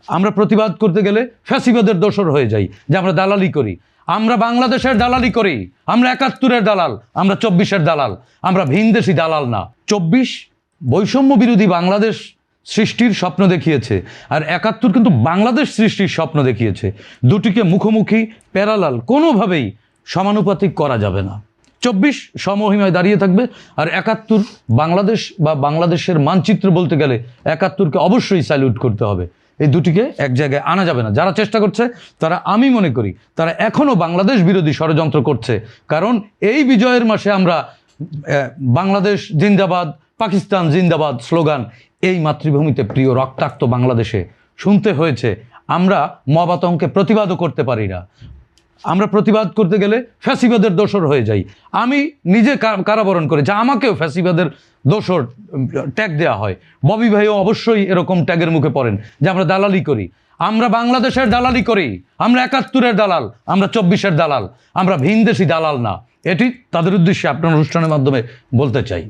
আমরা প্রতিবাদ করতে গেলে ফ্যাসিবাদের দোসর হয়ে যাই, যে আমরা দালালি করি। আমরা বাংলাদেশের দালালি করি, আমরা ৭১-এর দালাল, আমরা ২৪-এর দালাল, আমরা ভিনদেশি দালাল না। ২৪ বৈষম্য বিরোধী বাংলাদেশ সৃষ্টির স্বপ্ন দেখিয়েছে, আর ৭১ কিন্তু বাংলাদেশ সৃষ্টির স্বপ্ন দেখিয়েছে। দুটিকে মুখোমুখি প্যারালাল কোনোভাবেই সমানুপাতিক করা যাবে না। ২৪ সমহিমায় দাঁড়িয়ে থাকবে, আর ৭১ বাংলাদেশ বা বাংলাদেশের মানচিত্র বলতে গেলে ৭১-কে অবশ্যই স্যালিউট করতে হবে। এই দুটিকে এক জায়গায় আনা যাবে না। যারা চেষ্টা করছে তারা, আমি মনে করি তারা এখনও বাংলাদেশ বিরোধী ষড়যন্ত্র করছে। কারণ এই বিজয়ের মাসে আমরা বাংলাদেশ জিন্দাবাদ, পাকিস্তান জিন্দাবাদ স্লোগান এই মাতৃভূমিতে প্রিয় রক্তাক্ত বাংলাদেশে শুনতে হয়েছে। আমরা মব আতঙ্কে প্রতিবাদও করতে পারি না। আমরা প্রতিবাদ করতে গেলে ফ্যাসিবাদের দোসর হয়ে যাই। আমি নিজে কারাবরণ করেছি, আমাকেও ফ্যাসিবাদের দোসর ট্যাগ দেওয়া হয়। ববি ভাইও অবশ্যই এরকম ট্যাগের মুখে পড়েন যে আমরা দালালি করি। আমরা বাংলাদেশের দালালি করি, আমরা ৭১-এর দালাল, আমরা ২৪-এর দালাল, আমরা ভিনদেশি দালাল না। এটি তাদের উদ্দেশ্যে আপনার অনুষ্ঠানের মাধ্যমে বলতে চাই।